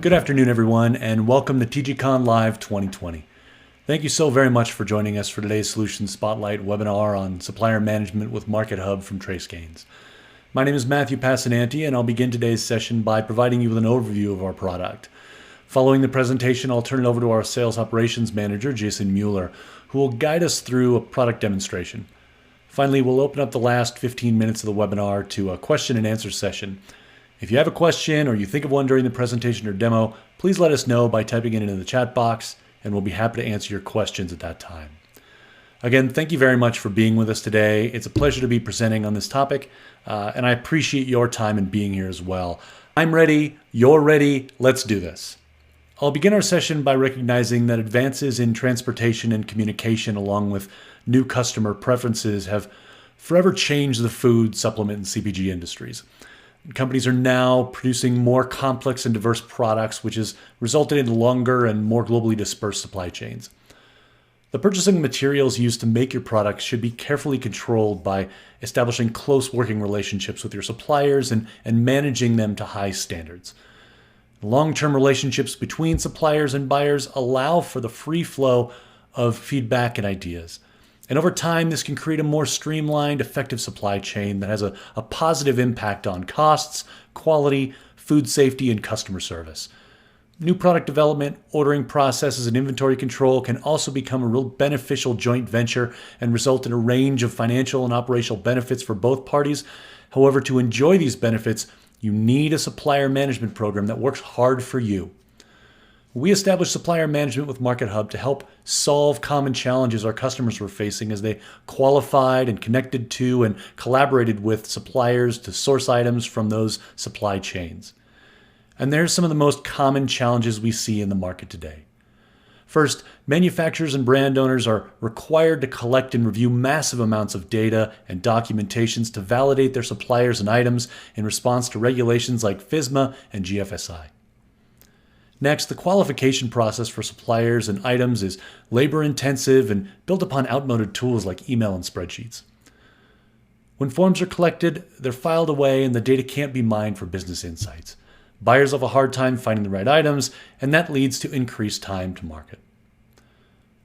Good afternoon, everyone, and welcome to TGCon Live 2020. Thank you so very much for joining us for today's Solution Spotlight webinar on supplier management with Market Hub from TraceGains. My name is Matthew Passananti, and I'll begin today's session by providing you with an overview of our product. Following the presentation, I'll turn it over to our Sales Operations Manager, Jason Mueller, who will guide us through a product demonstration. Finally, we'll open up the last 15 minutes of the webinar to a question and answer session. If you have a question or you think of one during the presentation or demo, please let us know by typing it into the chat box, and we'll be happy to answer your questions at that time. Again, thank you very much for being with us today. It's a pleasure to be presenting on this topic, and I appreciate your time in being here as well. I'm ready, you're ready, let's do this. I'll begin our session by recognizing that advances in transportation and communication along with new customer preferences have forever changed the food, supplement, and CPG industries. Companies are now producing more complex and diverse products, which has resulted in longer and more globally dispersed supply chains. The purchasing of materials used to make your products should be carefully controlled by establishing close working relationships with your suppliers and managing them to high standards. Long-term relationships between suppliers and buyers allow for the free flow of feedback and ideas. And over time, this can create a more streamlined, effective supply chain that has a positive impact on costs, quality, food safety, and customer service. New product development, ordering processes, and inventory control can also become a real beneficial joint venture and result in a range of financial and operational benefits for both parties. However, to enjoy these benefits, you need a supplier management program that works hard for you. We established supplier management with Market Hub to help solve common challenges our customers were facing as they qualified and connected to and collaborated with suppliers to source items from those supply chains. And there's some of the most common challenges we see in the market today. First, manufacturers and brand owners are required to collect and review massive amounts of data and documentations to validate their suppliers and items in response to regulations like FSMA and GFSI. Next, the qualification process for suppliers and items is labor-intensive and built upon outmoded tools like email and spreadsheets. When forms are collected, they're filed away and the data can't be mined for business insights. Buyers have a hard time finding the right items, and that leads to increased time to market.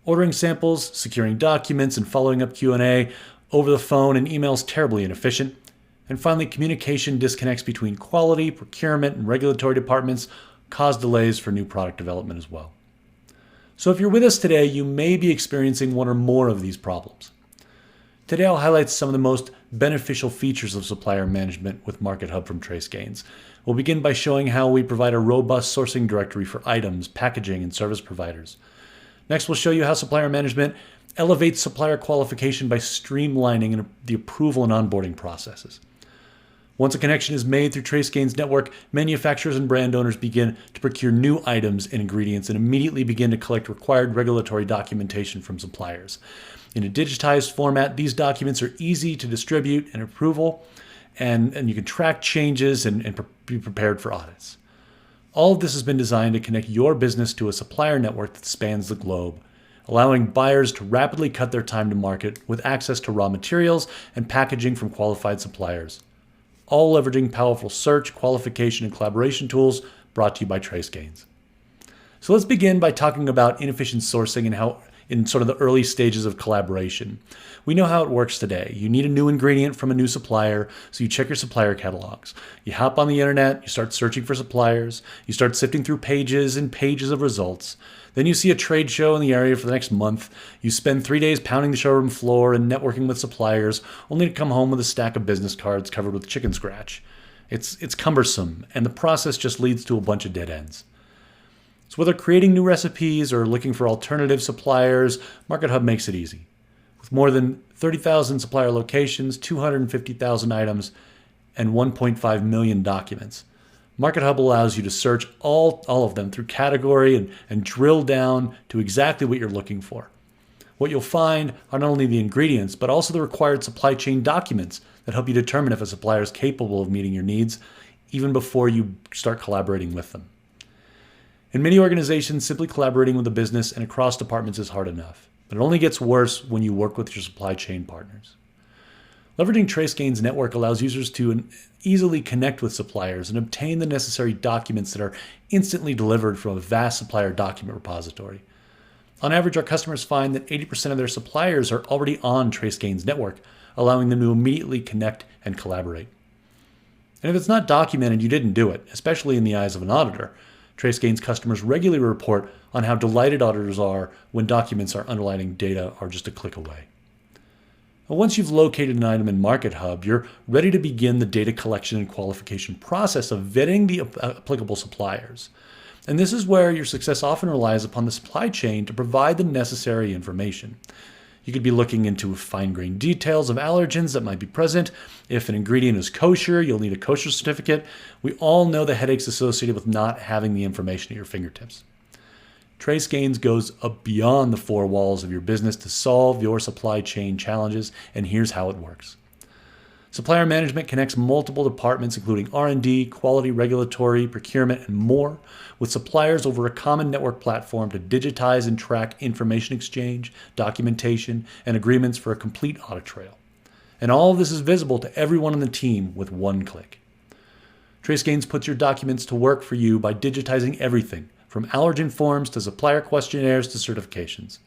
Ordering samples, securing documents, and following up Q&A over the phone and email is terribly inefficient. And finally, communication disconnects between quality, procurement, and regulatory departments cause delays for new product development as well. So if you're with us today, you may be experiencing one or more of these problems. Today I'll highlight some of the most beneficial features of supplier management with Market Hub from TraceGains. We'll begin by showing how we provide a robust sourcing directory for items, packaging, and service providers. Next, we'll show you how supplier management elevates supplier qualification by streamlining the approval and onboarding processes. Once a connection is made through TraceGains Network, manufacturers and brand owners begin to procure new items and ingredients and immediately begin to collect required regulatory documentation from suppliers. In a digitized format, these documents are easy to distribute and approval, and you can track changes and be prepared for audits. All of this has been designed to connect your business to a supplier network that spans the globe, allowing buyers to rapidly cut their time to market with access to raw materials and packaging from qualified suppliers, all leveraging powerful search, qualification, and collaboration tools brought to you by TraceGains. So let's begin by talking about inefficient sourcing and how in sort of the early stages of collaboration. We know how it works today. You need a new ingredient from a new supplier, so you check your supplier catalogs. You hop on the internet, you start searching for suppliers, you start sifting through pages and pages of results. Then you see a trade show in the area for the next month. You spend 3 days pounding the showroom floor and networking with suppliers, only to come home with a stack of business cards covered with chicken scratch. It's cumbersome, and the process just leads to a bunch of dead ends. So whether creating new recipes or looking for alternative suppliers, Market Hub makes it easy. With more than 30,000 supplier locations, 250,000 items, and 1.5 million documents, Market Hub allows you to search all of them through category and drill down to exactly what you're looking for. What you'll find are not only the ingredients, but also the required supply chain documents that help you determine if a supplier is capable of meeting your needs, even before you start collaborating with them. In many organizations, simply collaborating with a business and across departments is hard enough, but it only gets worse when you work with your supply chain partners. Leveraging TraceGains Network allows users to easily connect with suppliers and obtain the necessary documents that are instantly delivered from a vast supplier document repository. On average, our customers find that 80% of their suppliers are already on TraceGains Network, allowing them to immediately connect and collaborate. And if it's not documented, you didn't do it, especially in the eyes of an auditor. TraceGains customers regularly report on how delighted auditors are when documents or underlying data are just a click away. Once you've located an item in Market Hub, you're ready to begin the data collection and qualification process of vetting the applicable suppliers. And this is where your success often relies upon the supply chain to provide the necessary information. You could be looking into fine-grained details of allergens that might be present. If an ingredient is kosher, you'll need a kosher certificate. We all know the headaches associated with not having the information at your fingertips. TraceGains goes beyond the four walls of your business to solve your supply chain challenges, and here's how it works. Supplier Management connects multiple departments, including R&D, quality, regulatory, procurement, and more, with suppliers over a common network platform to digitize and track information exchange, documentation, and agreements for a complete audit trail. And all of this is visible to everyone on the team with one click. TraceGains puts your documents to work for you by digitizing everything, from allergen forms to supplier questionnaires to certifications.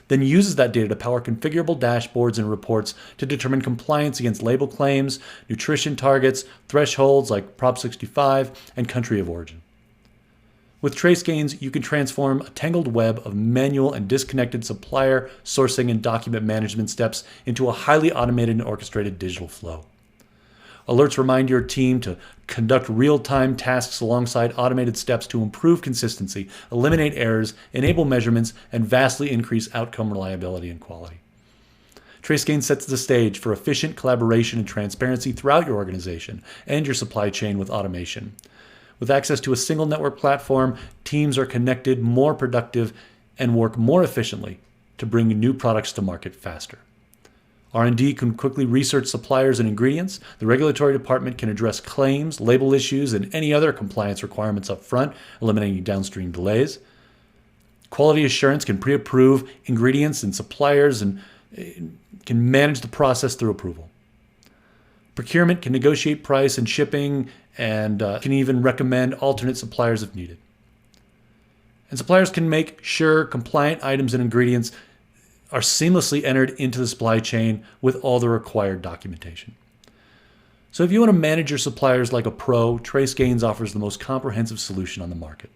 Then uses that data to power configurable dashboards and reports to determine compliance against label claims, nutrition targets, thresholds like Prop 65, and country of origin. With TraceGains, you can transform a tangled web of manual and disconnected supplier sourcing and document management steps into a highly automated and orchestrated digital flow. Alerts remind your team to conduct real-time tasks alongside automated steps to improve consistency, eliminate errors, enable measurements, and vastly increase outcome reliability and quality. TraceGains sets the stage for efficient collaboration and transparency throughout your organization and your supply chain with automation. With access to a single network platform, teams are connected, more productive, and work more efficiently to bring new products to market faster. R&D can quickly research suppliers and ingredients. The regulatory department can address claims, label issues, and any other compliance requirements up front, eliminating downstream delays. Quality assurance can pre-approve ingredients and suppliers and can manage the process through approval. Procurement can negotiate price and shipping and can even recommend alternate suppliers if needed. And suppliers can make sure compliant items and ingredients are seamlessly entered into the supply chain with all the required documentation. So if you want to manage your suppliers like a pro, TraceGains offers the most comprehensive solution on the market.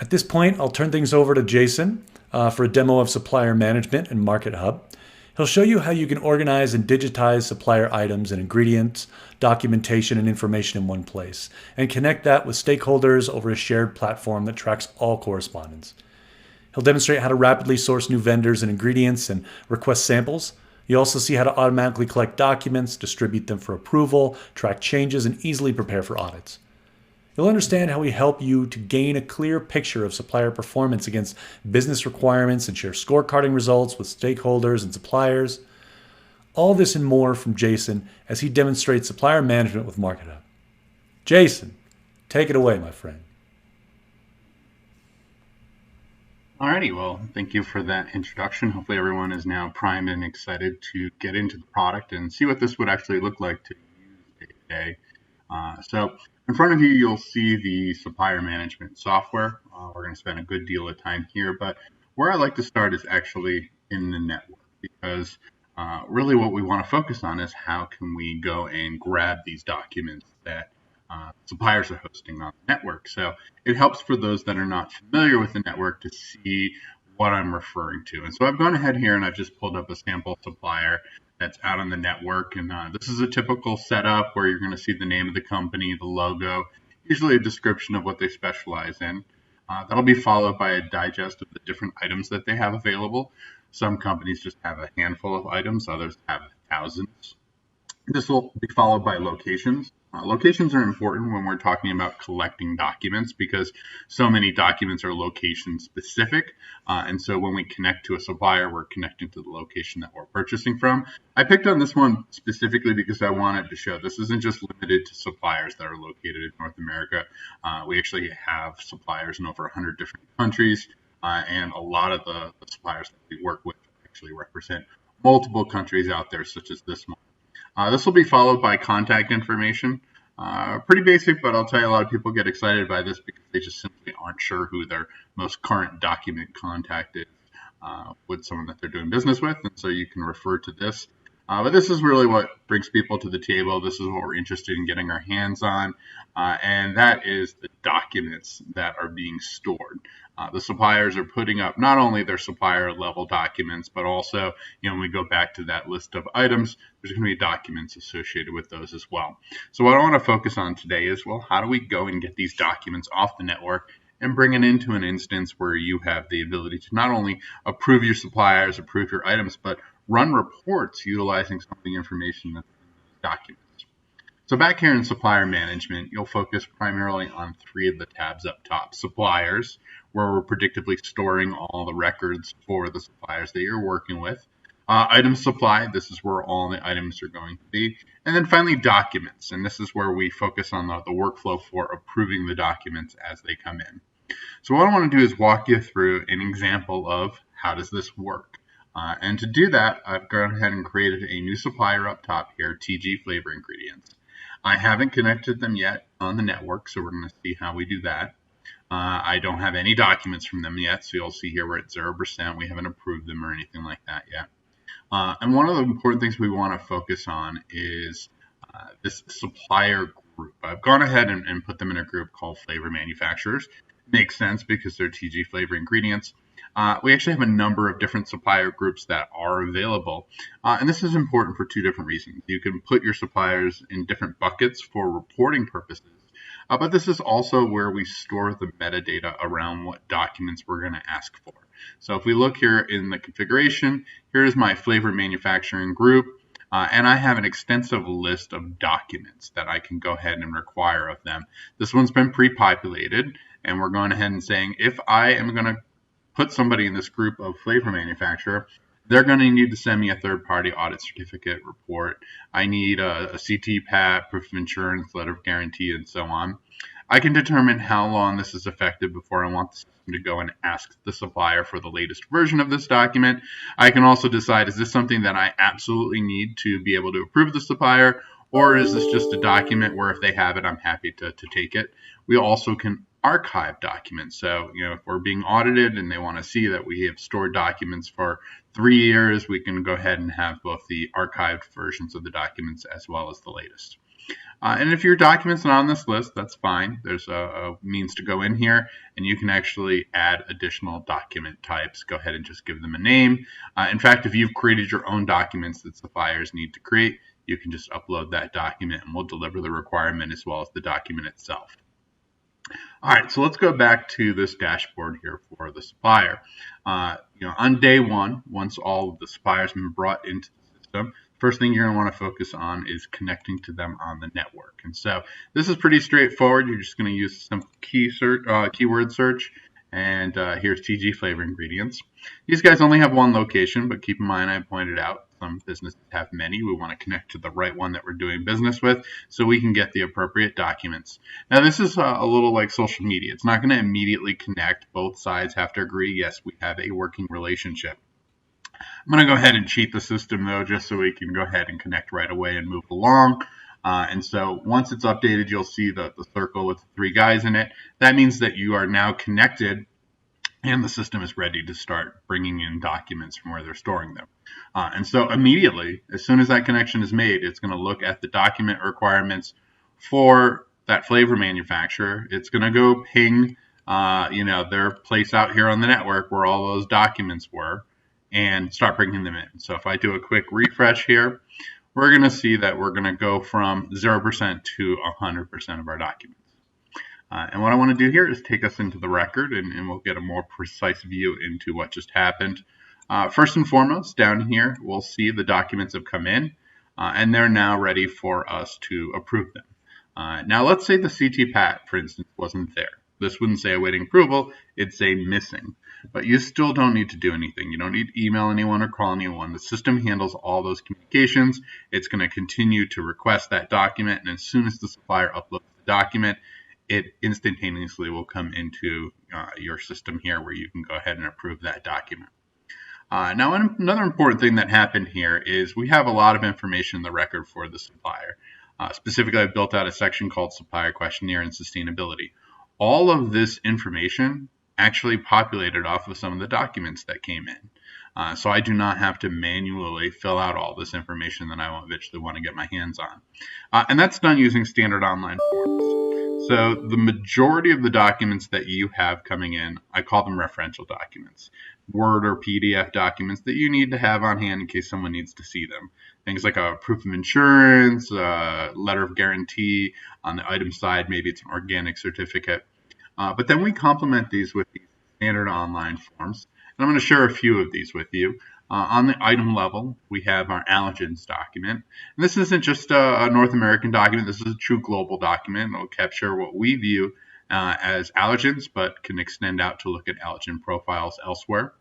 At this point, I'll turn things over to Jason for a demo of Supplier Management and Market Hub. He'll show you how you can organize and digitize supplier items and ingredients, documentation, and information in one place, and connect that with stakeholders over a shared platform that tracks all correspondence. He'll demonstrate how to rapidly source new vendors and ingredients and request samples. You'll also see how to automatically collect documents, distribute them for approval, track changes, and easily prepare for audits. You'll understand how we help you to gain a clear picture of supplier performance against business requirements and share scorecarding results with stakeholders and suppliers. All this and more from Jason as he demonstrates supplier management with Market Hub. Jason, take it away, my friend. Alrighty, well, thank you for that introduction. Hopefully everyone is now primed and excited to get into the product and see what this would actually look like to use day to day. So in front of you, you'll see the supplier management software. We're going to spend a good deal of time here, but where I like to start is actually in the network, because really what we want to focus on is how can we go and grab these documents that suppliers are hosting on the network. So it helps for those that are not familiar with the network to see what I'm referring to. And so I've gone ahead here and I've just pulled up a sample supplier that's out on the network. And this is a typical setup where you're going to see the name of the company, the logo, usually a description of what they specialize in. That'll be followed by a digest of the different items that they have available. Some companies just have a handful of items, others have thousands. This will be followed by locations. Locations are important when we're talking about collecting documents because so many documents are location specific. And so when we connect to a supplier, we're connecting to the location that we're purchasing from. I picked on this one specifically because I wanted to show this isn't just limited to suppliers that are located in North America. We actually have suppliers in over 100 different countries. And a lot of the suppliers that we work with actually represent multiple countries out there, such as this one. This will be followed by contact information. Pretty basic, but I'll tell you a lot of people get excited by this because they just simply aren't sure who their most current document contact is with someone that they're doing business with, and so you can refer to this. But this is really what brings people to the table. This is what we're interested in getting our hands on, and that is the documents that are being stored. The suppliers are putting up not only their supplier level documents, but also, when we go back to that list of items, there's going to be documents associated with those as well. So what I want to focus on today is, well, how do we go and get these documents off the network and bring it into an instance where you have the ability to not only approve your suppliers, approve your items, but run reports utilizing some of the information that's in those documents. So back here in Supplier Management, you'll focus primarily on three of the tabs up top. Suppliers, where we're predictably storing all the records for the suppliers that you're working with. Item supply, this is where all the items are going to be. And then finally, documents, and this is where we focus on the workflow for approving the documents as they come in. So what I want to do is walk you through an example of how does this work. And to do that, I've gone ahead and created a new supplier up top here, TG Flavor Ingredients. I haven't connected them yet on the network, so we're going to see how we do that. I don't have any documents from them yet, so you'll see here we're at 0%. We haven't approved them or anything like that yet. And one of the important things we want to focus on is this supplier group. I've gone ahead and put them in a group called Flavor Manufacturers. Makes sense because they're TG Flavor Ingredients. We actually have a number of different supplier groups that are available. And this is important for two different reasons. You can put your suppliers in different buckets for reporting purposes. But this is also where we store the metadata around what documents we're going to ask for. So if we look here in the configuration, here's my flavor manufacturing group. And I have an extensive list of documents that I can go ahead and require of them. This one's been pre-populated, and we're going ahead and saying if I am going to put somebody in this group of flavor manufacturer, they're going to need to send me a third-party audit certificate report. I need a CT-PAT, proof of insurance, letter of guarantee, and so on. I can determine how long this is effective before I want the system to go and ask the supplier for the latest version of this document. I can also decide, is this something that I absolutely need to be able to approve the supplier, or is this just a document where if they have it, I'm happy to take it. We also can archive documents. So, if we're being audited and they want to see that we have stored documents for 3 years, we can go ahead and have both the archived versions of the documents as well as the latest. And if your document's not on this list, that's fine. There's a means to go in here, and you can actually add additional document types. Go ahead and just give them a name. In fact, if you've created your own documents that suppliers need to create, you can just upload that document, and we'll deliver the requirement as well as the document itself. All right, so let's go back to this dashboard here for the supplier. On day one, once all of the suppliers have been brought into the system, first thing you're going to want to focus on is connecting to them on the network. And so this is pretty straightforward. You're just going to use some keyword search. And here's TG Flavor Ingredients. These guys only have one location, but keep in mind I pointed out some businesses have many. We want to connect to the right one that we're doing business with so we can get the appropriate documents. Now this is a little like social media. It's not going to immediately connect. Both sides have to agree, yes, we have a working relationship. I'm going to go ahead and cheat the system though, just so we can go ahead and connect right away and move along. And so once it's updated, you'll see the circle with the 3 guys in it. That means that you are now connected and the system is ready to start bringing in documents from where they're storing them. And so immediately, as soon as that connection is made, it's going to look at the document requirements for that flavor manufacturer. It's going to go ping their place out here on the network where all those documents were and start bringing them in. So if I do a quick refresh here, we're going to see that we're going to go from 0% to 100% of our documents. And what I want to do here is take us into the record, and we'll get a more precise view into what just happened. First and foremost, down here, we'll see the documents have come in, and they're now ready for us to approve them. Now, let's say the CT-PAT, for instance, wasn't there. This wouldn't say awaiting approval, it'd say missing. But you still don't need to do anything. You don't need to email anyone or call anyone. The system handles all those communications. It's going to continue to request that document, and as soon as the supplier uploads the document, it instantaneously will come into your system here where you can go ahead and approve that document. Now, another important thing that happened here is we have a lot of information in the record for the supplier. Specifically, I've built out a section called Supplier Questionnaire and Sustainability. All of this information actually populated off of some of the documents that came in. So I do not have to manually fill out all this information that I eventually want to get my hands on. And that's done using standard online forms. So the majority of the documents that you have coming in, I call them referential documents, Word or PDF documents that you need to have on hand in case someone needs to see them. Things like a proof of insurance, a letter of guarantee. On the item side, maybe it's an organic certificate. But then we complement these with these standard online forms. And I'm going to share a few of these with you. On the item level, we have our allergens document. And this isn't just a North American document. This is a true global document. It will capture what we view as allergens, but can extend out to look at allergen profiles elsewhere.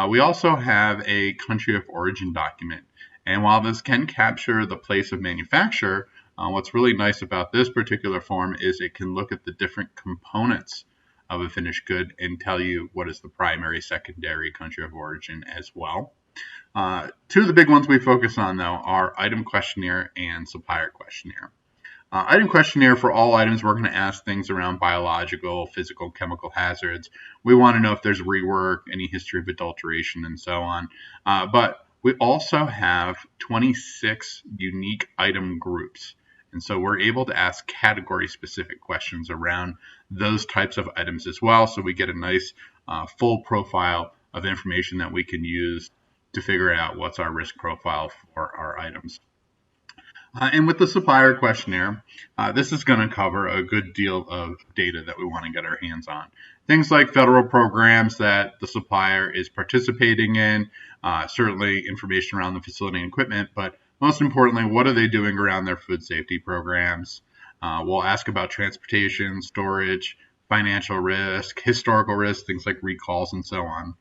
We also have a country of origin document. And while this can capture the place of manufacture, what's really nice about this particular form is it can look at the different components of a finished good and tell you what is the primary, secondary country of origin as well. Two of the big ones we focus on, though, are item questionnaire and supplier questionnaire. Item questionnaire, for all items, we're going to ask things around biological, physical, chemical hazards. We want to know if there's rework, any history of adulteration, and so on. But we also have 26 unique item groups. And so we're able to ask category-specific questions around those types of items as well. So we get a nice full profile of information that we can use to figure out what's our risk profile for our items. And with the supplier questionnaire, this is going to cover a good deal of data that we want to get our hands on. Things like federal programs that the supplier is participating in, certainly information around the facility and equipment, but most importantly, what are they doing around their food safety programs? We'll ask about transportation, storage, financial risk, historical risk, things like recalls, and so on.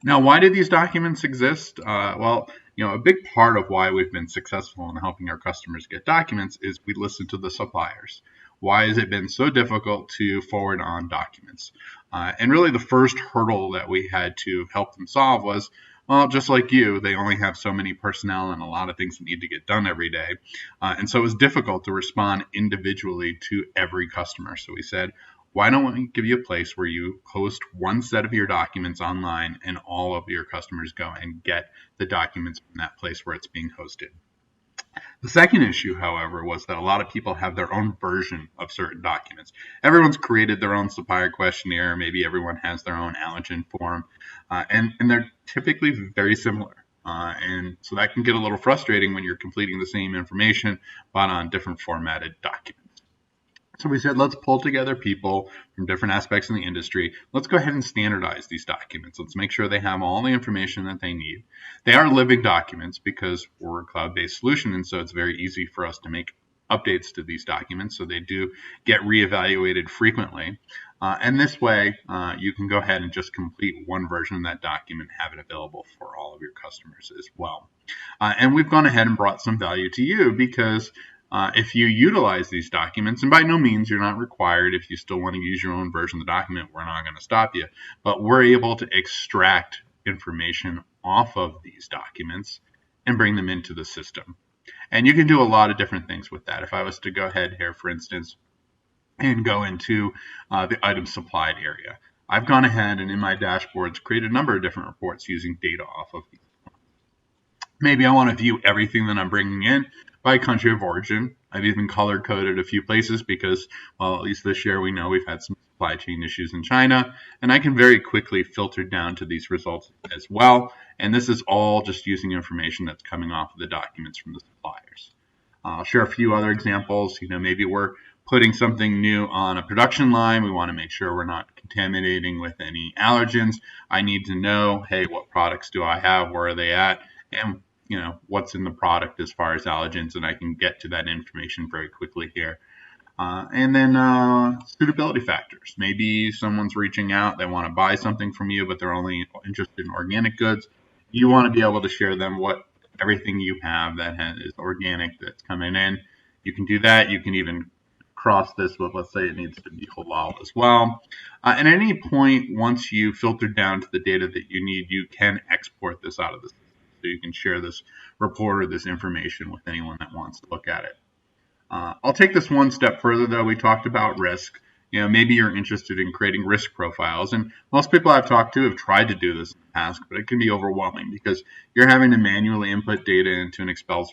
Now, why do these documents exist? Well, a big part of why we've been successful in helping our customers get documents is we listen to the suppliers. Why has it been so difficult to forward on documents? And really the first hurdle that we had to help them solve was, well, just like you, they only have so many personnel and a lot of things that need to get done every day. And so it was difficult to respond individually to every customer. So we said, why don't we give you a place where you host one set of your documents online and all of your customers go and get the documents from that place where it's being hosted? The second issue, however, was that a lot of people have their own version of certain documents. Everyone's created their own supplier questionnaire. Maybe everyone has their own allergen form, and they're typically very similar. And so that can get a little frustrating when you're completing the same information, but on different formatted documents. So we said, let's pull together people from different aspects in the industry. Let's go ahead and standardize these documents. Let's make sure they have all the information that they need. They are living documents because we're a cloud-based solution, and so it's very easy for us to make updates to these documents, so they do get reevaluated frequently. And this way, you can go ahead and just complete one version of that document, have it available for all of your customers as well. And we've gone ahead and brought some value to you because if you utilize these documents, and by no means you're not required, if you still want to use your own version of the document, we're not going to stop you, but we're able to extract information off of these documents and bring them into the system. And you can do a lot of different things with that. If I was to go ahead here, for instance, and go into the item supplied area, I've gone ahead and in my dashboards created a number of different reports using data off of these. Maybe I want to view everything that I'm bringing in by country of origin. I've even color coded a few places because, well, at least this year we know we've had some supply chain issues in China, and I can very quickly filter down to these results as well. And this is all just using information that's coming off of the documents from the suppliers. I'll share a few other examples. Maybe we're putting something new on a production line. We want to make sure we're not contaminating with any allergens. I need to know, hey, what products do I have? Where are they at? And what's in the product as far as allergens, and I can get to that information very quickly here. And then suitability factors. Maybe someone's reaching out, they want to buy something from you, but they're only interested in organic goods. You want to be able to share them what everything you have that is organic that's coming in. You can do that. You can even cross this, but let's say it needs to be halal as well. And at any point, once you filter down to the data that you need, you can export this out of the system. So you can share this report or this information with anyone that wants to look at it. I'll take this one step further, though. We talked about risk. Maybe you're interested in creating risk profiles, and most people I've talked to have tried to do this in the past, but it can be overwhelming because you're having to manually input data into an Excel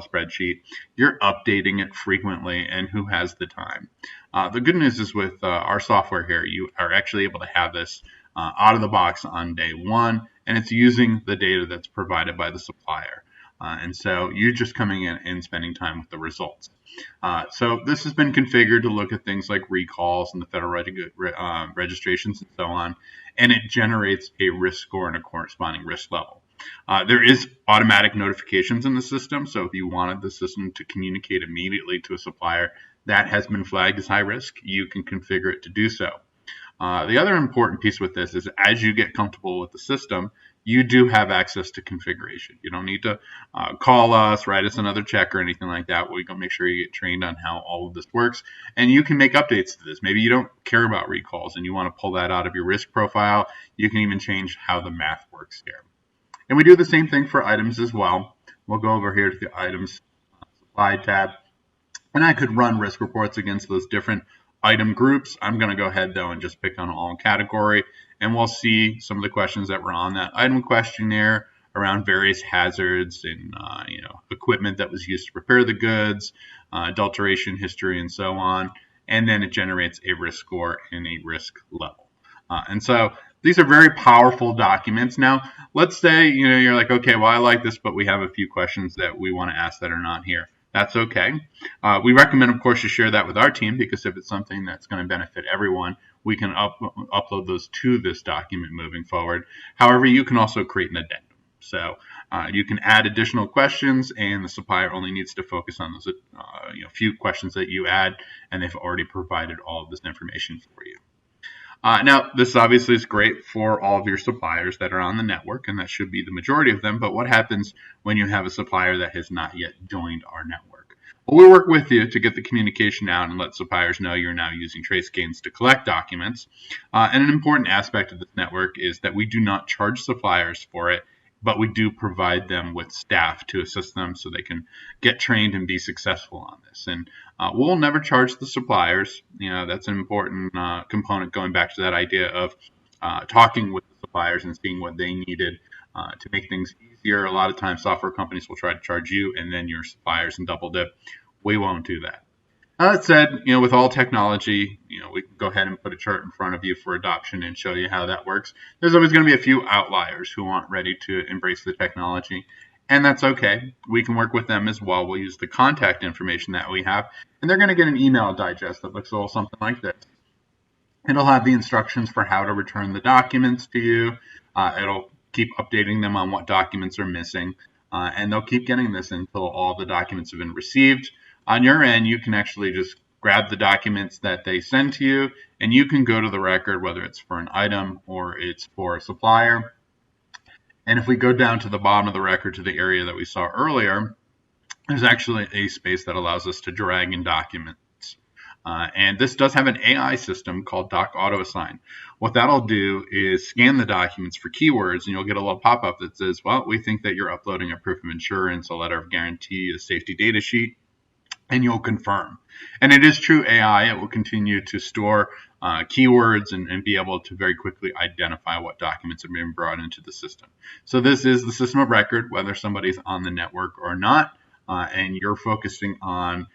spreadsheet. You're updating it frequently, and who has the time? The good news is with our software here, you are actually able to have this out of the box on day one, and it's using the data that's provided by the supplier. And so you're just coming in and spending time with the results. So this has been configured to look at things like recalls and the federal registrations and so on, and it generates a risk score and a corresponding risk level. There is automatic notifications in the system, so if you wanted the system to communicate immediately to a supplier that has been flagged as high risk, you can configure it to do so. The other important piece with this is as you get comfortable with the system, you do have access to configuration. You don't need to call us, write us another check or anything like that. We can make sure you get trained on how all of this works, and you can make updates to this. Maybe you don't care about recalls and you want to pull that out of your risk profile. You can even change how the math works here. And we do the same thing for items as well. We'll go over here to the items supply tab, and I could run risk reports against those different item groups. I'm going to go ahead though and just pick on all category, and we'll see some of the questions that were on that item questionnaire around various hazards and equipment that was used to prepare the goods, adulteration history, and so on. And then it generates a risk score and a risk level. And so these are very powerful documents. Now, let's say you're like, okay, well I like this, but we have a few questions that we want to ask that are not here. That's okay. We recommend, of course, you share that with our team because if it's something that's going to benefit everyone, we can upload those to this document moving forward. However, you can also create an addendum. So you can add additional questions, and the supplier only needs to focus on those few questions that you add, and they've already provided all of this information for you. Now, this obviously is great for all of your suppliers that are on the network, and that should be the majority of them. But what happens when you have a supplier that has not yet joined our network? Well, we work with you to get the communication out and let suppliers know you're now using TraceGains to collect documents. And an important aspect of this network is that we do not charge suppliers for it, but we do provide them with staff to assist them so they can get trained and be successful on this. And we'll never charge the suppliers. That's an important component going back to that idea of talking with the suppliers and seeing what they needed to make things easier. A lot of times software companies will try to charge you and then your suppliers and double dip. We won't do that. That said, with all technology, we can go ahead and put a chart in front of you for adoption and show you how that works. There's always going to be a few outliers who aren't ready to embrace the technology, and that's okay. We can work with them as well. We'll use the contact information that we have, and they're going to get an email digest that looks a little something like this. It'll have the instructions for how to return the documents to you. It'll keep updating them on what documents are missing, and they'll keep getting this until all the documents have been received. On your end, you can actually just grab the documents that they send to you, and you can go to the record, whether it's for an item or it's for a supplier. And if we go down to the bottom of the record to the area that we saw earlier, there's actually a space that allows us to drag in documents. And this does have an AI system called Doc Auto Assign. What that'll do is scan the documents for keywords, and you'll get a little pop-up that says, well, we think that you're uploading a proof of insurance, a letter of guarantee, a safety data sheet, and you'll confirm. And it is true AI. It will continue to store keywords and be able to very quickly identify what documents have been brought into the system. So this is the system of record, whether somebody's on the network or not, and you're focusing on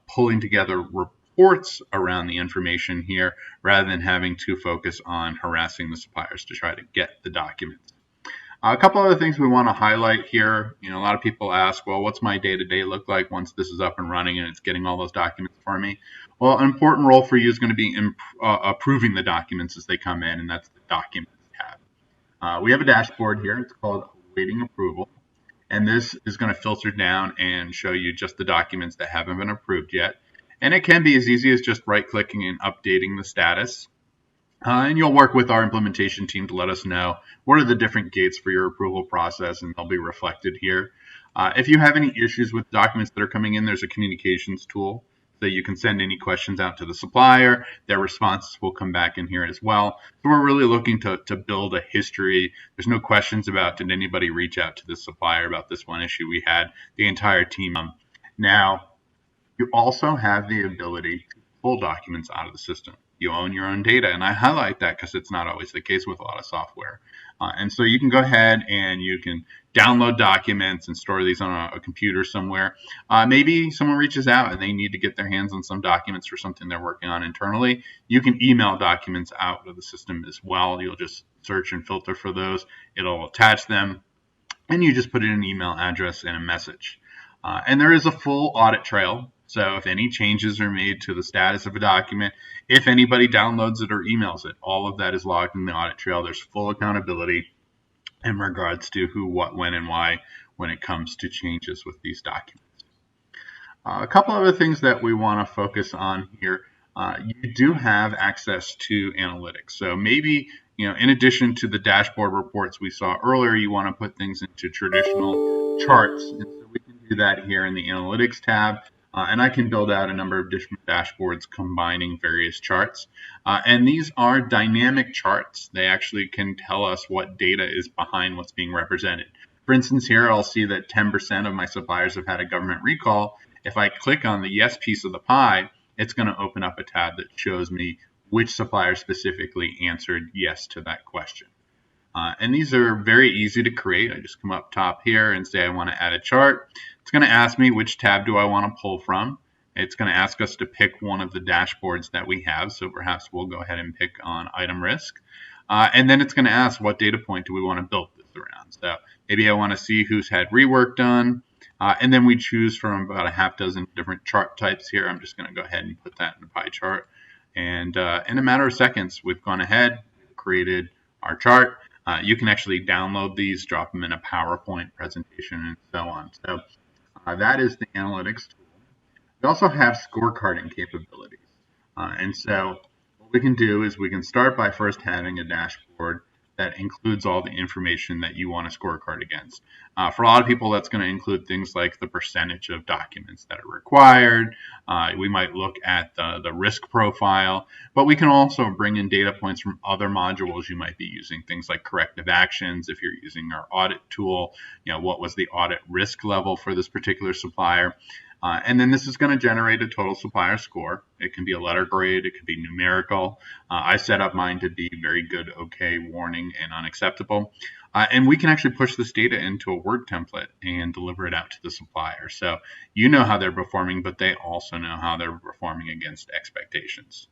pulling together reports around the information here rather than having to focus on harassing the suppliers to try to get the documents. A couple other things we want to highlight here. A lot of people ask, well, what's my day-to-day look like once this is up and running and it's getting all those documents for me? Well, an important role for you is going to be approving the documents as they come in, and that's the Documents tab. We have a dashboard here. It's called Awaiting Approval, and this is going to filter down and show you just the documents that haven't been approved yet. And it can be as easy as just right-clicking and updating the status. And you'll work with our implementation team to let us know what are the different gates for your approval process, and they'll be reflected here. If you have any issues with documents that are coming in, there's a communications tool. So you can send any questions out to the supplier. Their responses will come back in here as well. So we're really looking to build a history. There's no questions about did anybody reach out to the supplier about this one issue we had. The entire team. Now, you also have the ability to pull documents out of the system. You own your own data, and I highlight that because it's not always the case with a lot of software. And so you can go ahead and you can download documents and store these on a computer somewhere. Maybe someone reaches out and they need to get their hands on some documents for something they're working on internally. You can email documents out of the system as well. You'll just search and filter for those. It'll attach them, and you just put in an email address and a message. And there is a full audit trail. So if any changes are made to the status of a document, if anybody downloads it or emails it, all of that is logged in the audit trail. There's full accountability in regards to who, what, when, and why when it comes to changes with these documents. A couple other things that we want to focus on here. You do have access to analytics. So maybe, in addition to the dashboard reports we saw earlier, you want to put things into traditional charts. And so we can do that here in the analytics tab. And I can build out a number of different dashboards combining various charts. And these are dynamic charts. They actually can tell us what data is behind what's being represented. For instance, here I'll see that 10% of my suppliers have had a government recall. If I click on the yes piece of the pie, it's going to open up a tab that shows me which supplier specifically answered yes to that question. And these are very easy to create. I just come up top here and say I want to add a chart. It's going to ask me which tab do I want to pull from. It's going to ask us to pick one of the dashboards that we have. So perhaps we'll go ahead and pick on item risk. And then it's going to ask what data point do we want to build this around. So maybe I want to see who's had rework done. And then we choose from about a half dozen different chart types here. I'm just going to go ahead and put that in a pie chart. And in a matter of seconds, we've gone ahead, created our chart. You can actually download these, drop them in a PowerPoint presentation, and so on. So that is the analytics tool. We also have scorecarding capabilities. And so what we can do is we can start by first having a dashboard that includes all the information that you want to scorecard against. For a lot of people, that's going to include things like the percentage of documents that are required. We might look at the risk profile, but we can also bring in data points from other modules you might be using, things like corrective actions. If you're using our audit tool, what was the audit risk level for this particular supplier? And then this is going to generate a total supplier score. It can be a letter grade. It can be numerical. I set up mine to be very good, okay, warning, and unacceptable. And we can actually push this data into a Word template and deliver it out to the supplier. So you know how they're performing, but they also know how they're performing against expectations.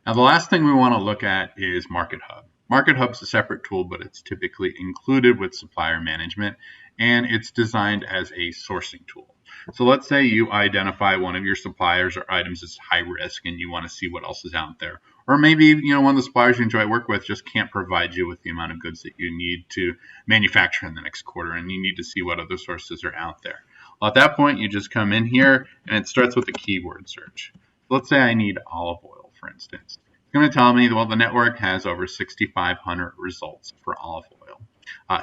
Now, the last thing we want to look at is Market Hub. Market Hub is a separate tool, but it's typically included with Supplier Management, and it's designed as a sourcing tool. So let's say you identify one of your suppliers or items as high risk and you want to see what else is out there. Or maybe, one of the suppliers you enjoy work with just can't provide you with the amount of goods that you need to manufacture in the next quarter, and you need to see what other sources are out there. Well, at that point, you just come in here and it starts with a keyword search. So let's say I need olive oil, for instance. It's going to tell me, well, the network has over 6,500 results for olive oil.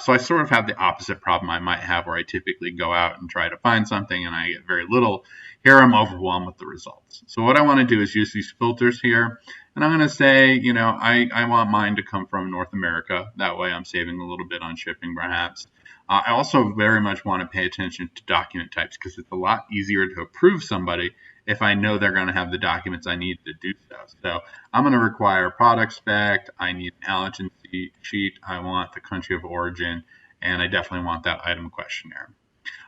So I sort of have the opposite problem I might have where I typically go out and try to find something and I get very little. Here I'm overwhelmed with the results. So what I want to do is use these filters here. And I'm going to say, I want mine to come from North America. That way I'm saving a little bit on shipping perhaps. I also very much want to pay attention to document types because it's a lot easier to approve somebody if I know they're going to have the documents I need to do so. So I'm going to require product spec, I need an allergen sheet, I want the country of origin, and I definitely want that item questionnaire.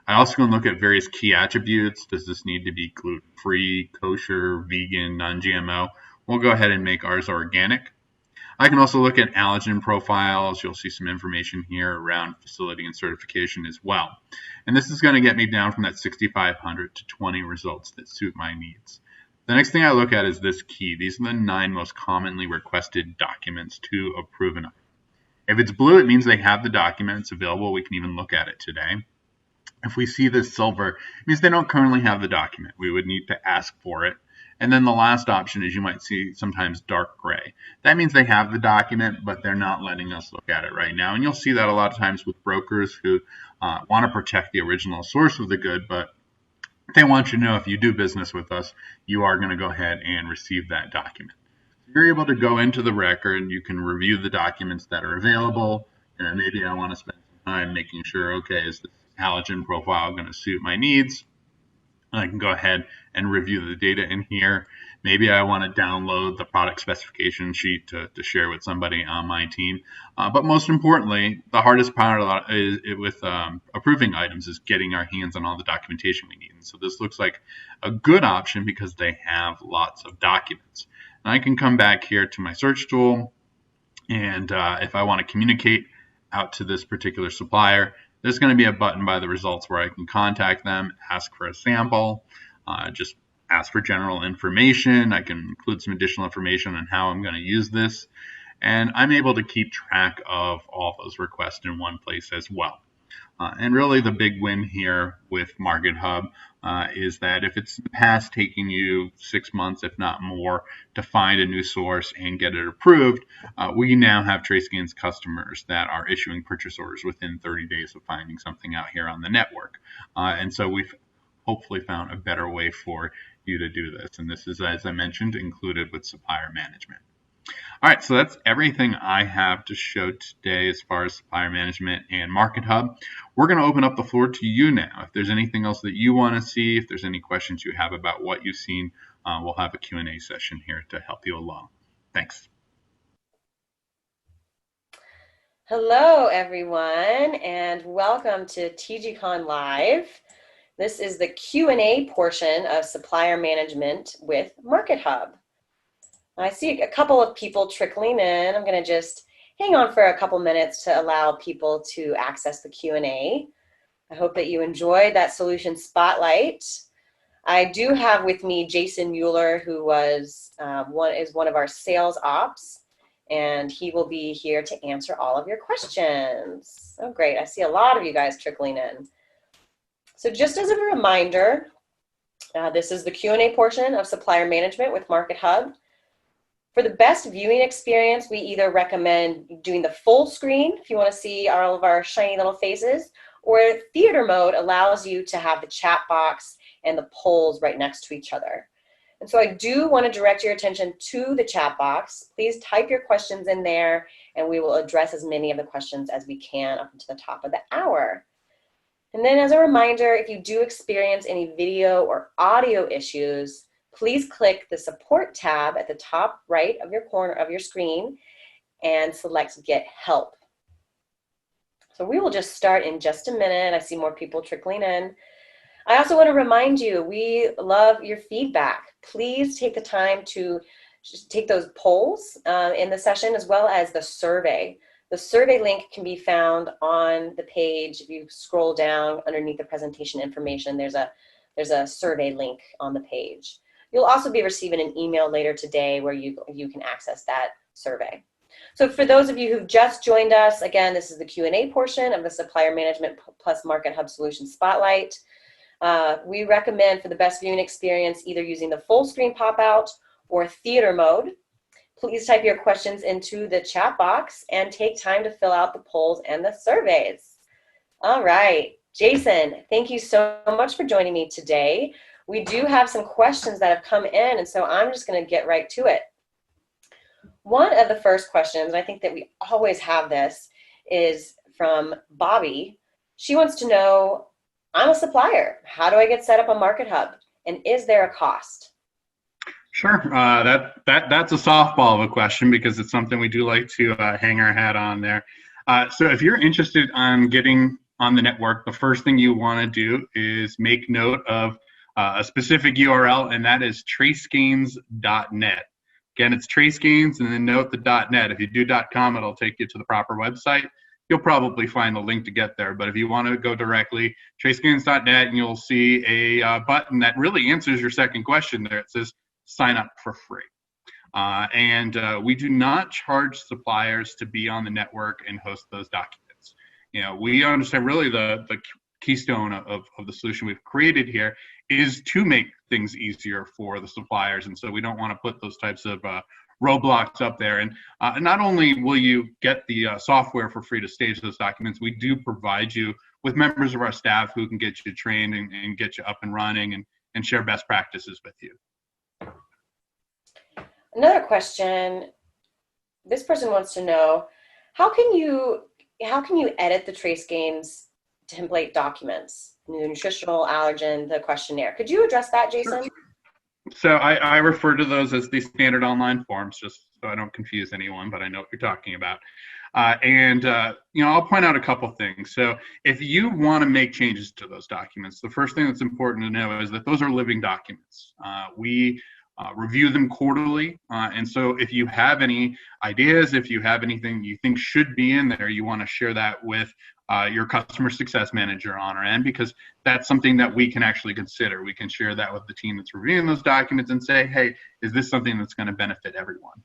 I also can look at various key attributes. Does this need to be gluten-free, kosher, vegan, non-GMO? We'll go ahead and make ours organic. I can also look at allergen profiles. You'll see some information here around facility and certification as well. And this is going to get me down from that 6,500 to 20 results that suit my needs. The next thing I look at is this key. These are the 9 most commonly requested documents to approve an item. If it's blue, it means they have the document. It's available. We can even look at it today. If we see this silver, it means they don't currently have the document. We would need to ask for it. And then the last option is you might see sometimes dark gray. That means they have the document, but they're not letting us look at it right now. And you'll see that a lot of times with brokers who want to protect the original source of the good, but they want you to know if you do business with us, you are going to go ahead and receive that document. You're able to go into the record, you can review the documents that are available, and maybe I want to spend some time making sure, okay, is this allergen profile going to suit my needs? I can go ahead and review the data in here. Maybe I want to download the product specification sheet to share with somebody on my team. But most importantly, the hardest part is with approving items is getting our hands on all the documentation we need. And so this looks like a good option because they have lots of documents. And I can come back here to my search tool, and if I want to communicate out to this particular supplier, there's going to be a button by the results where I can contact them, ask for a sample, just ask for general information. I can include some additional information on how I'm going to use this. And I'm able to keep track of all those requests in one place as well. And really the big win here with Market Hub is that if it's in the past taking you 6 months, if not more, to find a new source and get it approved, we now have TraceGains customers that are issuing purchase orders within 30 days of finding something out here on the network. And so we've hopefully found a better way for you to do this. And this is, as I mentioned, included with Supplier Management. All right, so that's everything I have to show today as far as Supplier Management and Market Hub. We're going to open up the floor to you now. If there's anything else that you want to see, if there's any questions you have about what you've seen, we'll have a Q&A session here to help you along. Thanks. Hello, everyone, and welcome to TGCon Live. This is the Q&A portion of Supplier Management with Market Hub. I see a couple of people trickling in. I'm going to just hang on for a couple minutes to allow people to access the Q&A. I hope that you enjoyed that solution spotlight. I do have with me Jason Mueller, who is one of our sales ops, and he will be here to answer all of your questions. Oh, great. I see a lot of you guys trickling in. So just as a reminder, this is the Q&A portion of Supplier Management with Market Hub. For the best viewing experience, we either recommend doing the full screen if you want to see all of our shiny little faces, or theater mode allows you to have the chat box and the polls right next to each other. And so I do want to direct your attention to the chat box. Please type your questions in there, and we will address as many of the questions as we can up until the top of the hour. And then as a reminder, if you do experience any video or audio issues, please click the support tab at the top right of your corner of your screen and select Get Help. So we will just start in just a minute. I see more people trickling in. I also want to remind you, we love your feedback. Please take the time to just take those polls in the session, as well as the survey. The survey link can be found on the page. If you scroll down underneath the presentation information, there's a survey link on the page. You'll also be receiving an email later today where you can access that survey. So for those of you who've just joined us, again, this is the Q&A portion of the Supplier Management plus Market Hub Solution Spotlight. We recommend for the best viewing experience either using the full screen pop-out or theater mode. Please type your questions into the chat box and take time to fill out the polls and the surveys. All right, Jason, thank you so much for joining me today. We do have some questions that have come in, and so I'm just going to get right to it. One of the first questions, and I think that we always have this, is from Bobby. She wants to know, I'm a supplier. How do I get set up on Market Hub? And is there a cost? Sure. That's a softball of a question because it's something we do like to hang our hat on there. So if you're interested on getting on the network, the first thing you want to do is make note of a specific URL, and that is TraceGains.net. Again, it's TraceGains, and then note the .net. If you do .com, it'll take you to the proper website. You'll probably find the link to get there, but if you want to go directly, TraceGains.net, and you'll see a button that really answers your second question there. It says sign up for free. We do not charge suppliers to be on the network and host those documents. You know, we understand really the keystone of the solution we've created here is to make things easier for the suppliers, and so we don't want to put those types of roadblocks up there. And not only will you get the software for free to stage those documents, we do provide you with members of our staff who can get you trained and get you up and running and share best practices with you. Another question. This person wants to know, how can you edit the TraceGains template documents, the nutritional, allergen, the questionnaire? Could you address that, Jason? Sure. So I refer to those as the standard online forms, just so I don't confuse anyone, but I know what you're talking about. I'll point out a couple things. So if you want to make changes to those documents, the first thing that's important to know is that those are living documents. We review them quarterly. And so if you have any ideas, if you have anything you think should be in there, you want to share that with your customer success manager on our end, because that's something that we can actually consider. We can share that with the team that's reviewing those documents and say, hey, is this something that's going to benefit everyone?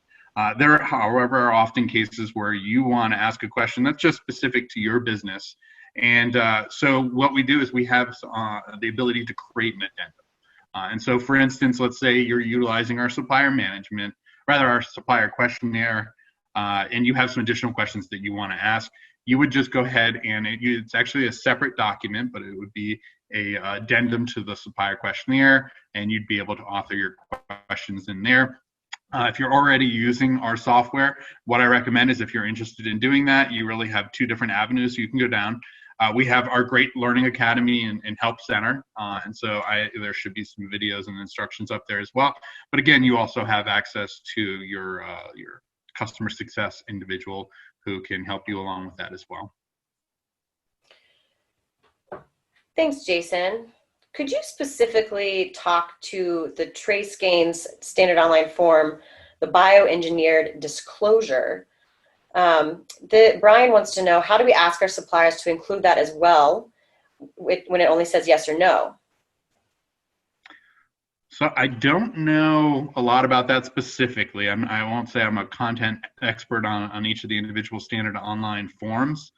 There, however, are often cases where you want to ask a question that's just specific to your business. And so what we do is we have the ability to create an addendum. And so, for instance, let's say you're utilizing our supplier management, our supplier questionnaire, and you have some additional questions that you want to ask. You would just go ahead and it's actually a separate document, but it would be a addendum to the supplier questionnaire, and you'd be able to author your questions in there. If you're already using our software, what I recommend is if you're interested in doing that, you really have two different avenues you can go down. We have our great Learning Academy and Help Center, and so there should be some videos and instructions up there as well. But again, you also have access to your customer success individual who can help you along with that as well. Thanks, Jason. Could you specifically talk to the TraceGains standard online form, the bioengineered disclosure? Brian wants to know, how do we ask our suppliers to include that as well when it only says yes or no? So I don't know a lot about that specifically. I won't say I'm a content expert on each of the individual standard online forms.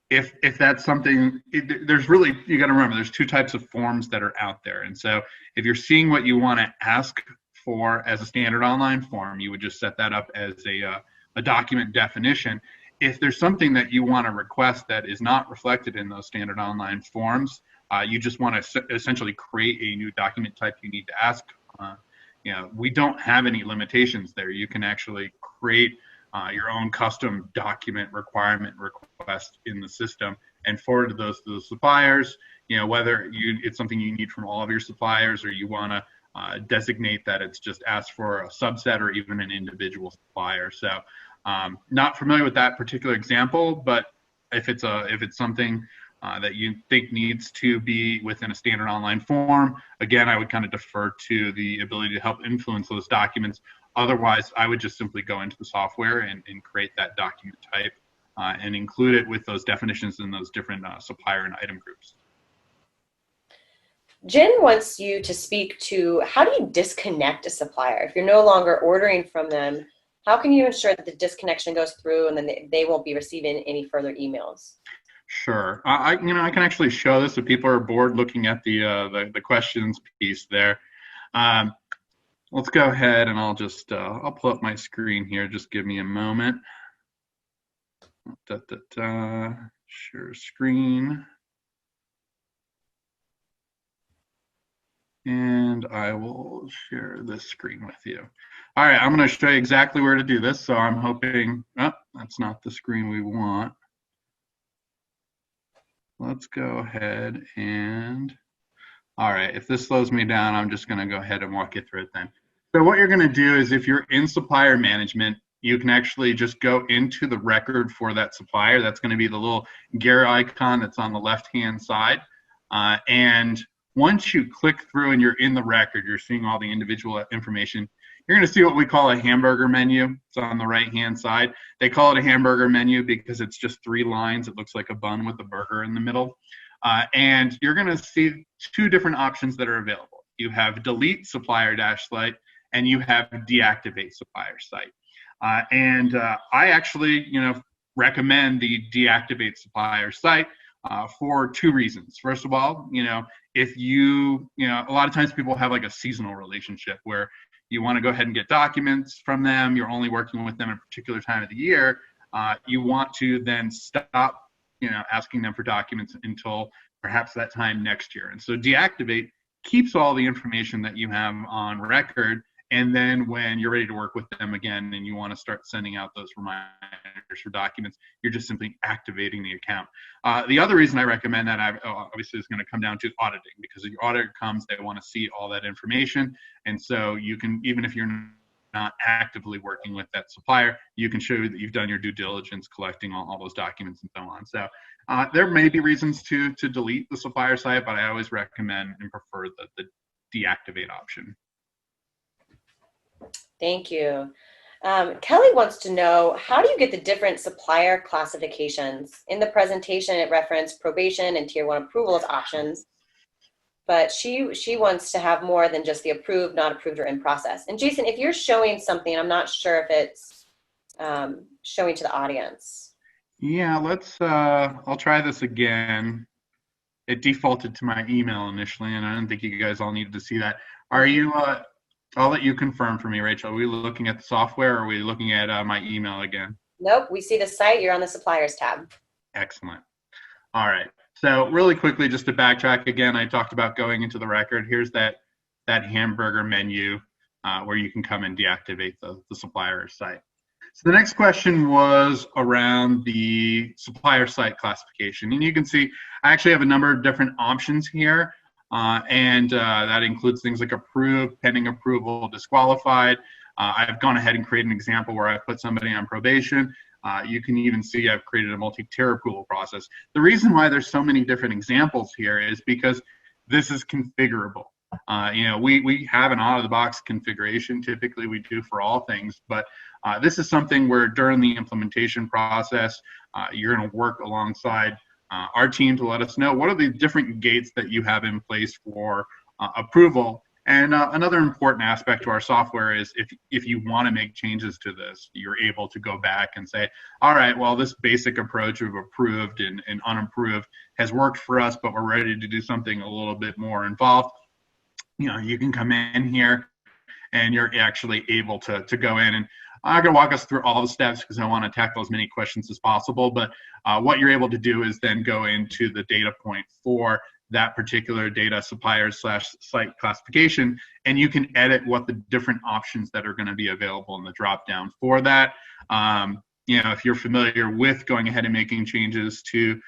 If that's something, there's really, you got to remember, there's two types of forms that are out there. And so if you're seeing what you want to ask for as a standard online form, you would just set that up as a document definition. If there's something that you want to request that is not reflected in those standard online forms, you just want to essentially create a new document type you need to ask. We don't have any limitations there. You can actually create your own custom document requirement request in the system and forward those to the suppliers. Whether it's something you need from all of your suppliers, or you want to designate that it's just asked for a subset or even an individual supplier. So not familiar with that particular example, but if it's something that you think needs to be within a standard online form, again, I would kind of defer to the ability to help influence those documents. Otherwise, I would just simply go into the software and create that document type and include it with those definitions in those different supplier and item groups. Jen wants you to speak to, how do you disconnect a supplier? If you're no longer ordering from them, how can you ensure that the disconnection goes through and then they won't be receiving any further emails? Sure. I can actually show this if people are bored looking at the questions piece there. Let's go ahead and I'll just I'll pull up my screen here. Just give me a moment. Share screen. And I will share this screen with you. All right, I'm going to show you exactly where to do this. So I'm hoping, that's not the screen we want. Let's go ahead and, all right, if this slows me down, I'm just going to go ahead and walk you through it then. So what you're going to do is, if you're in supplier management, you can actually just go into the record for that supplier. That's going to be the little gear icon that's on the left-hand side. And once you click through and you're in the record, you're seeing all the individual information. You're going to see what we call a hamburger menu. It's on the right-hand side. They call it a hamburger menu because it's just 3 lines. It looks like a bun with a burger in the middle. And you're going to see 2 different options that are available. You have delete supplier dash site, and you have deactivate supplier site. I actually, recommend the deactivate supplier site for 2 reasons. First of all, if a lot of times people have like a seasonal relationship where you want to go ahead and get documents from them, you're only working with them at a particular time of the year, you want to then stop asking them for documents until perhaps that time next year. And so deactivate keeps all the information that you have on record. And then when you're ready to work with them again and you want to start sending out those reminders for documents, you're just simply activating the account. The other reason I recommend that obviously is going to come down to auditing, because if your auditor comes, they want to see all that information. And so you can, even if you're not actively working with that supplier, you can show that you've done your due diligence collecting all those documents and so on. So there may be reasons to delete the supplier site, but I always recommend and prefer the deactivate option. Thank you. Kelly wants to know, how do you get the different supplier classifications? In the presentation, it referenced probation and tier 1 approval as options, but she wants to have more than just the approved, not approved, or in process. And Jason, if you're showing something, I'm not sure if it's showing to the audience. Yeah, I'll try this again. It defaulted to my email initially, and I didn't think you guys all needed to see that. Are you, I'll let you confirm for me, Rachel. Are we looking at the software, or are we looking at my email again? Nope, we see the site. You're on the suppliers tab. Excellent. All right. So really quickly, just to backtrack again, I talked about going into the record. Here's that hamburger menu where you can come and deactivate the supplier site. So the next question was around the supplier site classification. And you can see I actually have a number of different options here. And that includes things like approved, pending approval, disqualified. I've gone ahead and created an example where I put somebody on probation. You can even see I've created a multi-tier approval process. The reason why there's so many different examples here is because this is configurable. We have an out-of-the-box configuration. Typically, we do for all things, but this is something where during the implementation process, you're going to work alongside our team to let us know what are the different gates that you have in place for approval. And another important aspect to our software is if you want to make changes to this, you're able to go back and say, all right, well, this basic approach of approved and unapproved has worked for us, but we're ready to do something a little bit more involved. You can come in here and you're actually able to go in, and I'm going to walk us through all the steps because I want to tackle as many questions as possible. But what you're able to do is then go into the data point for that particular data supplier/site classification, and you can edit what the different options that are going to be available in the drop down for that. If you're familiar with going ahead and making changes to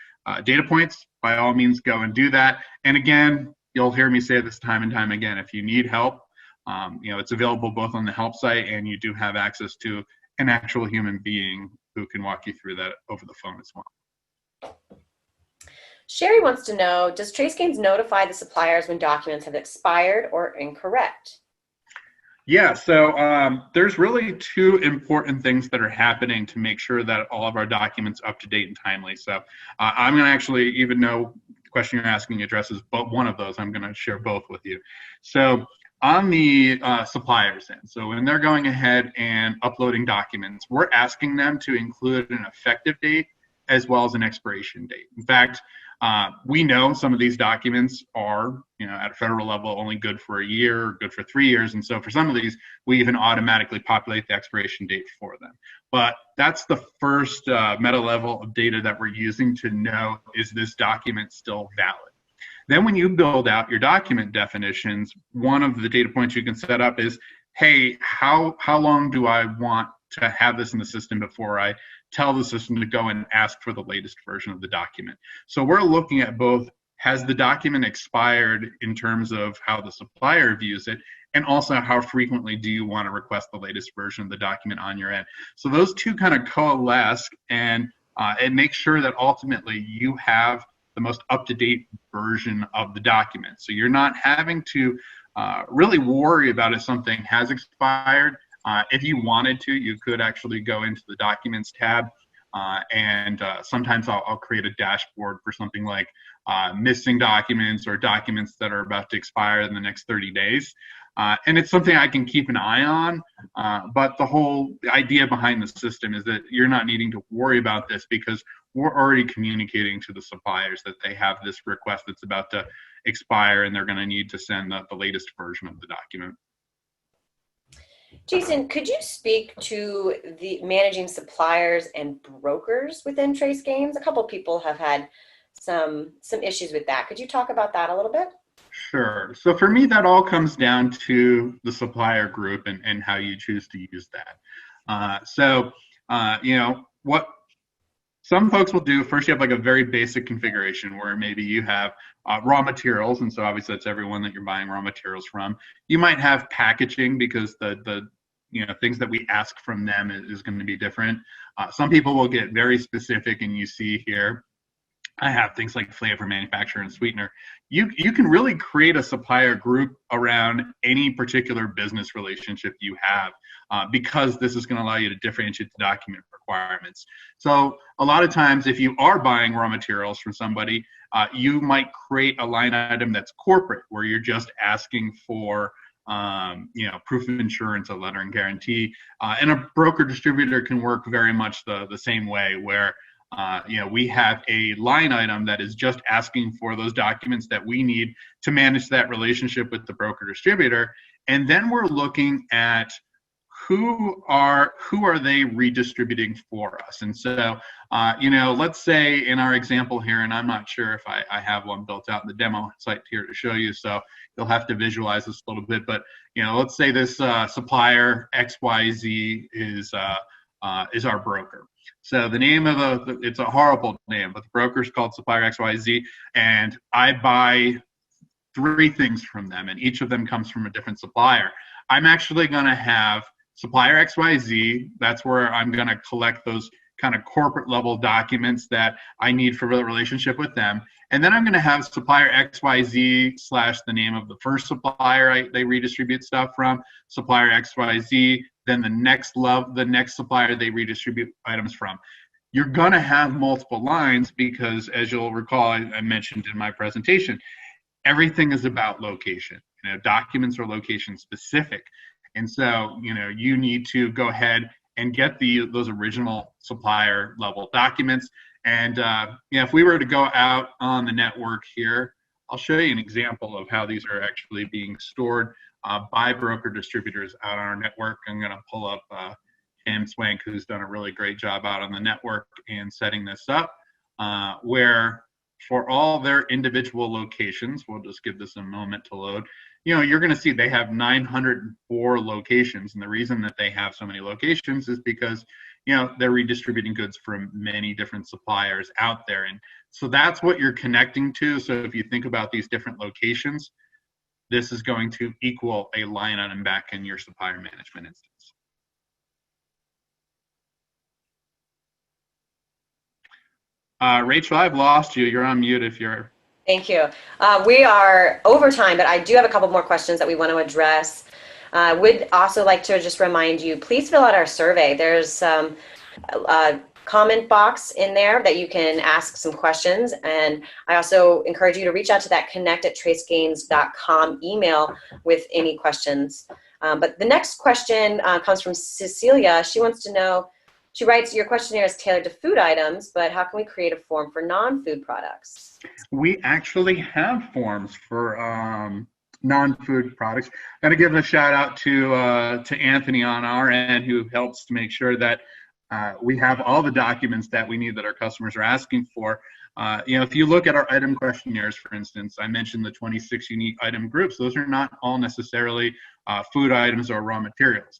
data points, by all means go and do that. And again, you'll hear me say this time and time again, if you need help, it's available both on the help site, and you do have access to an actual human being who can walk you through that over the phone as well. Sherry wants to know, does TraceGains notify the suppliers when documents have expired or incorrect? Yeah, so there's really two important things that are happening to make sure that all of our documents are up to date and timely. So I'm going to actually, even though the question you're asking addresses but one of those, I'm going to share both with you. So on the suppliers end, so when they're going ahead and uploading documents, we're asking them to include an effective date as well as an expiration date. In fact, we know some of these documents are, at a federal level, only good for a year, good for 3 years. And so for some of these, we even automatically populate the expiration date for them. But that's the first meta level of data that we're using to know, is this document still valid? Then when you build out your document definitions, one of the data points you can set up is, hey, how long do I want to have this in the system before I tell the system to go and ask for the latest version of the document? So we're looking at both, has the document expired in terms of how the supplier views it, and also how frequently do you want to request the latest version of the document on your end. So those two kind of coalesce, and it makes sure that ultimately you have the most up-to-date version of the document. So you're not having to really worry about if something has expired. If you wanted to, you could actually go into the Documents tab, and sometimes I'll create a dashboard for something like missing documents or documents that are about to expire in the next 30 days. And it's something I can keep an eye on, but the whole idea behind the system is that you're not needing to worry about this because we're already communicating to the suppliers that they have this request that's about to expire and they're going to need to send the latest version of the document. Jason, could you speak to the managing suppliers and brokers within TraceGains? A couple of people have had some issues with that. Could you talk about that a little bit? Sure. So for me, that all comes down to the supplier group and how you choose to use that. What some folks will do, first you have like a very basic configuration where maybe you have raw materials, and so obviously that's everyone that you're buying raw materials from. You might have packaging because the things that we ask from them is going to be different. Some people will get very specific, and you see here I have things like flavor, manufacturer, and sweetener. You can really create a supplier group around any particular business relationship you have because this is going to allow you to differentiate the document requirements. So a lot of times if you are buying raw materials from somebody, you might create a line item that's corporate where you're just asking for proof of insurance, a letter and guarantee. And a broker distributor can work very much the same way where we have a line item that is just asking for those documents that we need to manage that relationship with the broker distributor. And then we're looking at who are they redistributing for us. And so, let's say in our example here, and I'm not sure if I have one built out in the demo site here to show you, so you'll have to visualize this a little bit. But, let's say this supplier XYZ is our broker. So the name of it's a horrible name, but the broker is called Supplier XYZ, and I buy 3 things from them, and each of them comes from a different supplier. I'm actually going to have Supplier XYZ. That's where I'm going to collect those kind of corporate level documents that I need for the relationship with them. And then I'm going to have Supplier XYZ / the name of the first supplier they redistribute stuff from, Supplier XYZ, then the next supplier they redistribute items from. You're going to have multiple lines because, as you'll recall, I mentioned in my presentation, everything is about location. Documents are location specific. And so, you need to go ahead and get those original supplier level documents. And if we were to go out on the network here, I'll show you an example of how these are actually being stored by broker distributors out on our network. I'm going to pull up Tim Swank, who's done a really great job out on the network and setting this up, where for all their individual locations, we'll just give this a moment to load, you're going to see they have 904 locations. And the reason that they have so many locations is because, they're redistributing goods from many different suppliers out there. And so that's what you're connecting to. So if you think about these different locations, this is going to equal a line item back in your supplier management instance. Rachel, I've lost you. You're on mute if you're. Thank you. We are over time, but I do have a couple more questions that we want to address. Would also like to just remind you, please fill out our survey. There's some comment box in there that you can ask some questions. And I also encourage you to reach out to that connect@tracegains.com email with any questions. But the next question comes from Cecilia. She wants to know, she writes, your questionnaire is tailored to food items, but how can we create a form for non-food products? We actually have forms for non-food products. Got to give a shout out to Anthony on our end, who helps to make sure that we have all the documents that we need that our customers are asking for. If you look at our item questionnaires, for instance, I mentioned the 26 unique item groups. Those are not all necessarily food items or raw materials.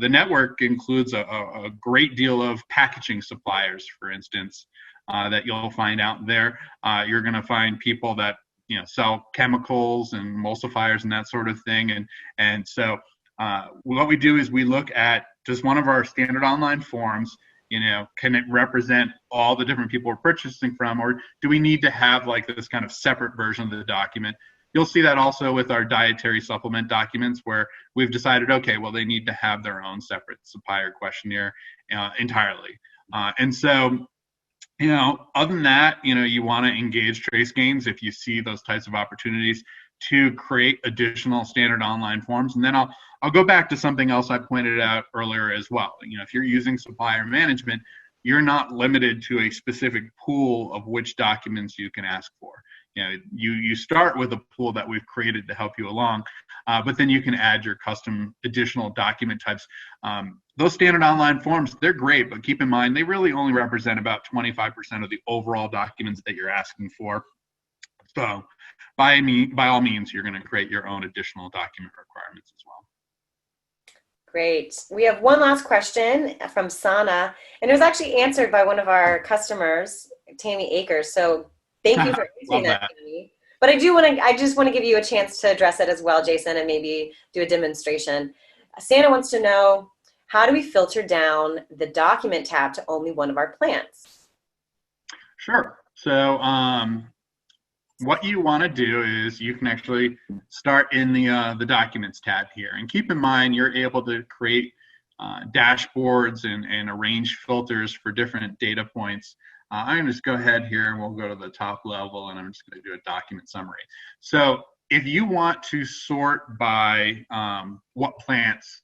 The network includes a great deal of packaging suppliers, for instance, that you'll find out there. You're going to find people that sell chemicals and emulsifiers and that sort of thing. And so what we do is we look at just one of our standard online forms. Can it represent all the different people we're purchasing from, or do we need to have like this kind of separate version of the document? You'll see that also with our dietary supplement documents, where we've decided, okay, well, they need to have their own separate supplier questionnaire entirely. And so, other than that, you want to engage TraceGains if you see those types of opportunities to create additional standard online forms. And then I'll go back to something else I pointed out earlier as well. If you're using supplier management, you're not limited to a specific pool of which documents you can ask for. you start with a pool that we've created to help you along, but then you can add your custom additional document types. Those standard online forms, they're great, but keep in mind, they really only represent about 25% of the overall documents that you're asking for. So by all means, you're going to create your own additional document requirements as well. Great. We have one last question from Sana, and it was actually answered by one of our customers, Tammy Akers. So thank you for answering that, Tammy. But I just want to give you a chance to address it as well, Jason, and maybe do a demonstration. Santa wants to know, how do we filter down the document tab to only one of our plants? Sure. So what you want to do is you can actually start in the documents tab here, and keep in mind you're able to create dashboards and arrange filters for different data points. I'm going to just go ahead here and we'll go to the top level, and I'm just going to do a document summary. So if you want to sort by what plants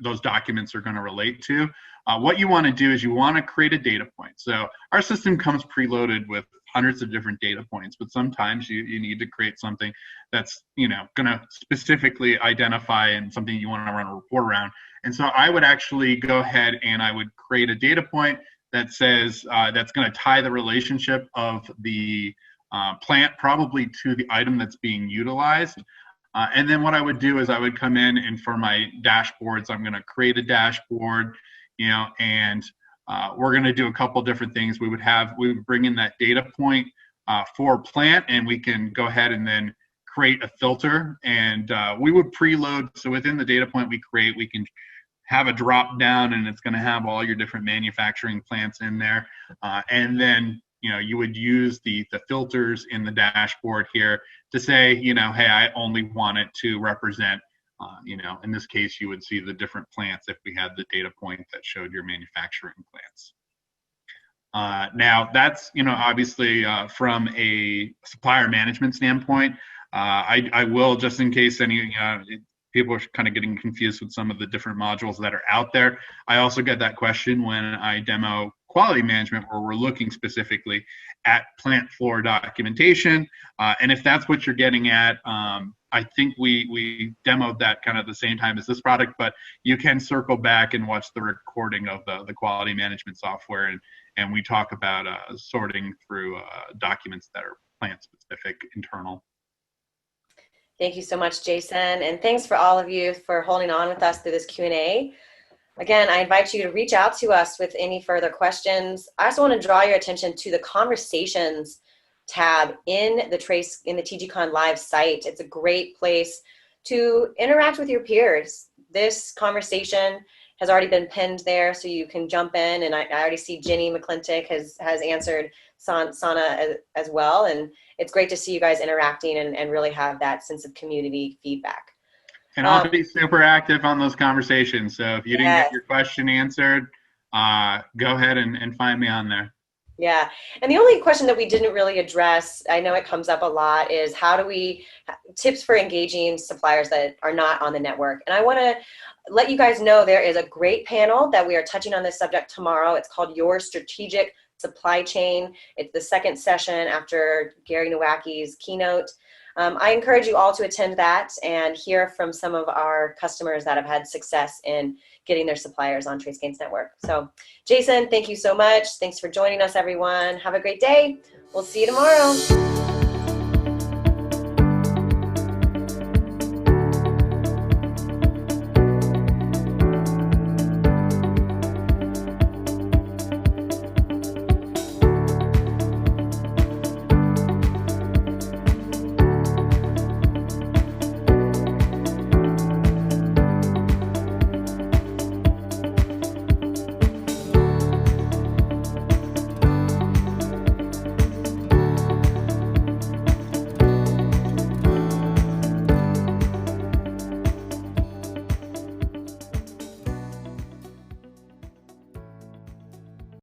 those documents are going to relate to, what you want to do is you want to create a data point. So our system comes preloaded with hundreds of different data points, but sometimes you need to create something that's going to specifically identify and something you want to run a report around. And so I would actually go ahead and I would create a data point that says that's going to tie the relationship of the plant probably to the item that's being utilized. And then what I would do is I would come in, and for my dashboards, I'm going to create a dashboard, and we're going to do a couple different things. We would bring in that data point for plant, and we can go ahead and then create a filter, and we would preload. So within the data point we create, we can have a drop down, and it's going to have all your different manufacturing plants in there. And then you would use the filters in the dashboard here to say, hey, I only want it to represent, in this case, you would see the different plants if we had the data point that showed your manufacturing plants. Now that's, obviously from a supplier management standpoint, I will, just in case any people are kind of getting confused with some of the different modules that are out there. I also get that question when I demo quality management, where we're looking specifically at plant floor documentation. And if that's what you're getting at, I think we demoed that kind of the same time as this product, but you can circle back and watch the recording of the quality management software. And we talk about sorting through documents that are plant specific internal. Thank you so much, Jason. And thanks for all of you for holding on with us through this Q&A. Again, I invite you to reach out to us with any further questions. I also want to draw your attention to the conversations tab in the TGCon Live site. It's a great place to interact with your peers. This conversation has already been pinned there, so you can jump in, and I already see Jenny McClintock has answered Sana as well, and it's great to see you guys interacting and really have that sense of community feedback. And I'll be super active on those conversations, so if you didn't get your question answered, go ahead and find me on there. Yeah, and the only question that we didn't really address, I know it comes up a lot, is how do we, tips for engaging suppliers that are not on the network. And I want to let you guys know there is a great panel that we are touching on this subject tomorrow. It's called Your Strategic Supply Chain. It's the second session after Gary Nowacki's keynote. I encourage you all to attend that and hear from some of our customers that have had success in getting their suppliers on TraceGains Network. So Jason, thank you so much. Thanks for joining us, everyone. Have a great day. We'll see you tomorrow.